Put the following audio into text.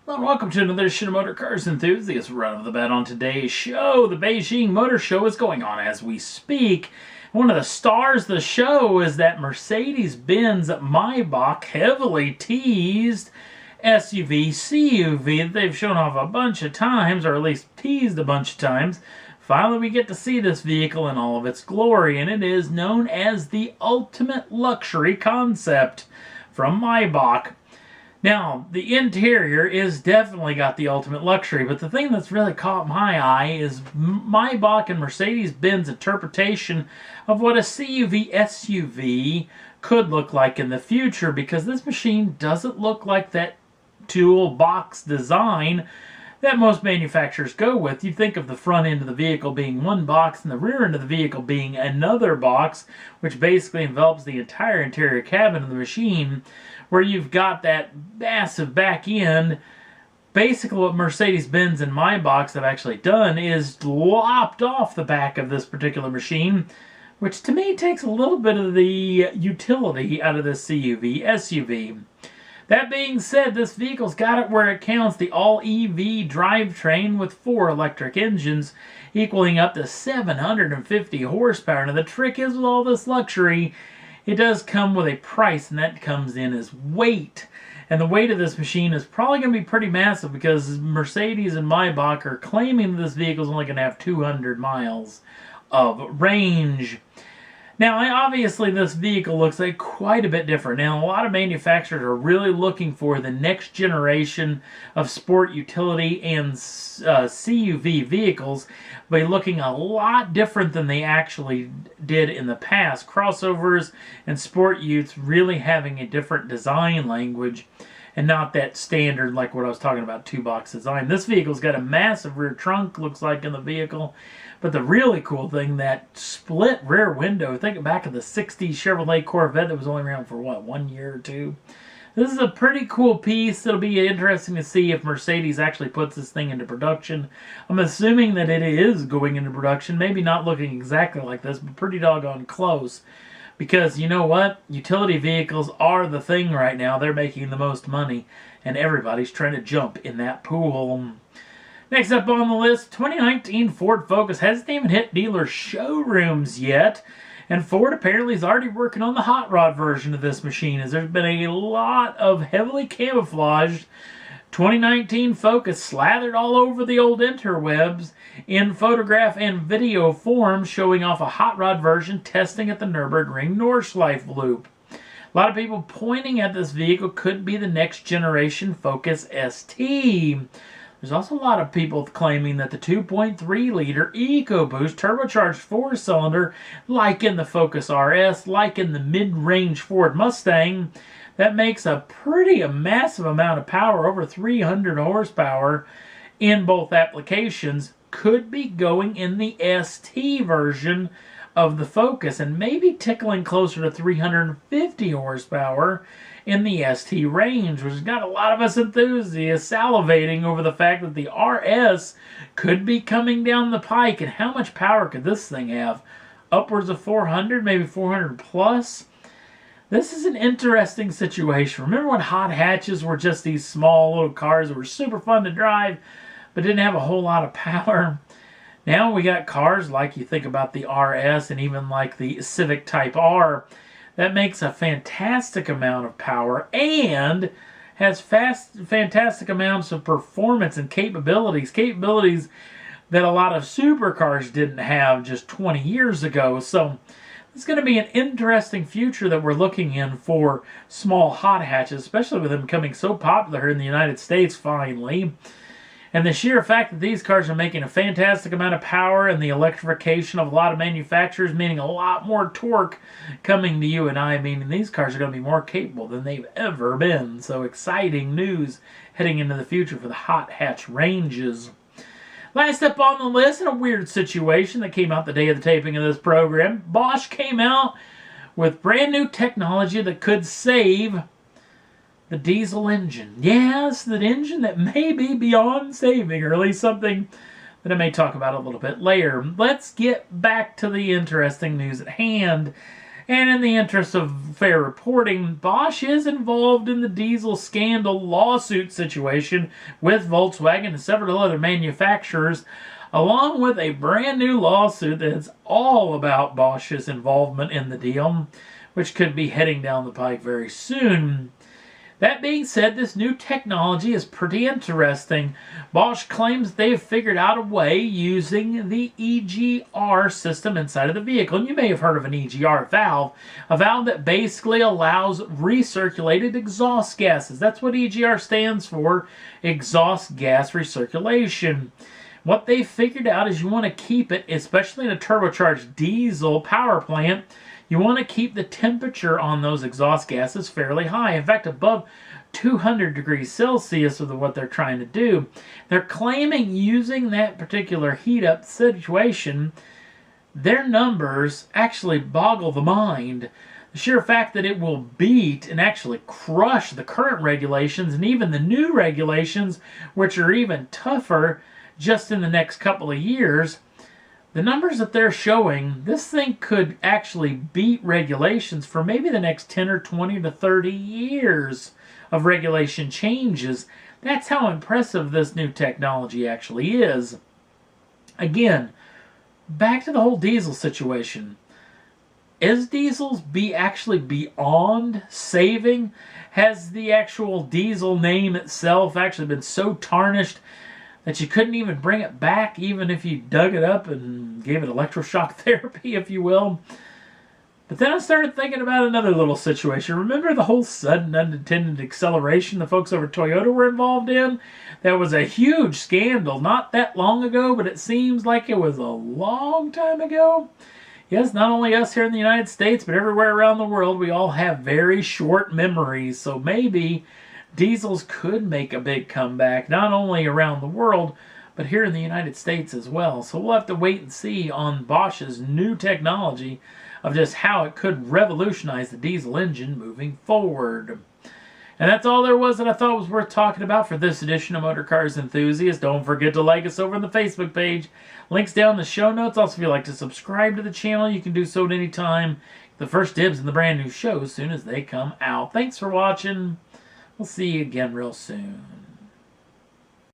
Hello and welcome to another edition of Motor Cars Enthusiasts. Run of the bet on today's show. The Beijing Motor Show is going on as we speak. One of the stars of the show is that Mercedes-Benz Maybach heavily teased SUV, CUV that they've shown off a bunch of times, or at least teased a bunch of times. Finally, we get to see this vehicle in all of its glory, and it is known as the ultimate luxury concept from Maybach. Now, the interior is definitely got the ultimate luxury, but the thing that's really caught my eye is Maybach and Mercedes-Benz interpretation of what a CUV SUV could look like in the future, because this machine doesn't look like that toolbox design that most manufacturers go with. You think of the front end of the vehicle being one box and the rear end of the vehicle being another box, which basically envelops the entire interior cabin of the machine, where you've got that massive back end. Basically what Mercedes-Benz and Maybach have actually done is lopped off the back of this particular machine, which to me takes a little bit of the utility out of this CUV SUV. That being said, this vehicle's got it where it counts, the all-EV drivetrain with 4 electric engines equaling up to 750 horsepower. Now the trick is with all this luxury, it does come with a price, and that comes in as weight. And the weight of this machine is probably going to be pretty massive, because Mercedes and Maybach are claiming that this vehicle is only going to have 200 miles of range. Now, obviously, this vehicle looks like quite a bit different. Now, a lot of manufacturers are really looking for the next generation of sport utility and CUV vehicles by looking a lot different than they actually did in the past. Crossovers and sport utes really having a different design language, and not that standard, like what I was talking about, two-box design. This vehicle's got a massive rear trunk, looks like, in the vehicle. But the really cool thing, that split rear window. Think back of the 60s Chevrolet Corvette that was only around for, what, 1 year or two? This is a pretty cool piece. It'll be interesting to see if Mercedes actually puts this thing into production. I'm assuming that it is going into production. Maybe not looking exactly like this, but pretty doggone close. Because you know what? Utility vehicles are the thing right now. They're making the most money, and everybody's trying to jump in that pool. Next up on the list, 2019 Ford Focus hasn't even hit dealer showrooms yet. And Ford apparently is already working on the hot rod version of this machine, as there's been a lot of heavily camouflaged 2019 Focus slathered all over the old interwebs in photograph and video form, showing off a hot rod version testing at the Nürburgring Nordschleife loop. A lot of people pointing at this vehicle could be the next generation Focus ST. There's also a lot of people claiming that the 2.3-liter EcoBoost turbocharged 4-cylinder, like in the Focus RS, like in the mid-range Ford Mustang, that makes a massive amount of power, over 300 horsepower in both applications, could be going in the ST version of the Focus, and maybe tickling closer to 350 horsepower in the ST range, which has got a lot of us enthusiasts salivating over the fact that the RS could be coming down the pike. And how much power could this thing have? Upwards of 400, maybe 400 plus? This is an interesting situation. Remember when hot hatches were just these small little cars that were super fun to drive, but didn't have a whole lot of power? Now we got cars like, you think about the RS and even like the Civic Type R, that makes a fantastic amount of power and has fantastic amounts of performance and capabilities that a lot of supercars didn't have just 20 years ago. So it's going to be an interesting future that we're looking in for small hot hatches, especially with them becoming so popular here in the United States finally. And the sheer fact that these cars are making a fantastic amount of power, and the electrification of a lot of manufacturers, meaning a lot more torque coming to you and I, meaning these cars are going to be more capable than they've ever been. So exciting news heading into the future for the hot hatch ranges. Last up on the list, in a weird situation that came out the day of the taping of this program, Bosch came out with brand new technology that could save the diesel engine. Yes, the engine that may be beyond saving, or at least something that I may talk about a little bit later. Let's get back to the interesting news at hand. And in the interest of fair reporting, Bosch is involved in the diesel scandal lawsuit situation with Volkswagen and several other manufacturers, along with a brand new lawsuit that's all about Bosch's involvement in the deal, which could be heading down the pike very soon. That being said, this new technology is pretty interesting. Bosch claims they've figured out a way using the EGR system inside of the vehicle. And you may have heard of an EGR valve, a valve that basically allows recirculated exhaust gases. That's what EGR stands for, exhaust gas recirculation. What they figured out is you want to keep it, especially in a turbocharged diesel power plant, you want to keep the temperature on those exhaust gases fairly high. In fact, above 200 degrees Celsius is what they're trying to do. They're claiming using that particular heat up situation, their numbers actually boggle the mind. The sheer fact that it will beat and actually crush the current regulations and even the new regulations, which are even tougher just in the next couple of years. The numbers that they're showing, this thing could actually beat regulations for maybe the next 10 or 20 to 30 years of regulation changes. That's how impressive this new technology actually is. Again, back to the whole diesel situation. Is diesels actually beyond saving? Has the actual diesel name itself actually been so tarnished that you couldn't even bring it back, even if you dug it up and gave it electroshock therapy, if you will? But then I started thinking about another little situation. Remember the whole sudden unintended acceleration the folks over at Toyota were involved in? That was a huge scandal not that long ago, but it seems like it was a long time ago. Yes, not only us here in the United States, but everywhere around the world, we all have very short memories. So maybe diesels could make a big comeback, not only around the world, but here in the United States as well. So we'll have to wait and see on Bosch's new technology of just how it could revolutionize the diesel engine moving forward. And that's all there was that I thought was worth talking about for this edition of Motor Cars Enthusiast. Don't forget to like us over on the Facebook page. Links down in the show notes. Also, if you'd like to subscribe to the channel, you can do so at any time. The first dibs in the brand new show as soon as they come out. Thanks for watching. We'll see you again real soon.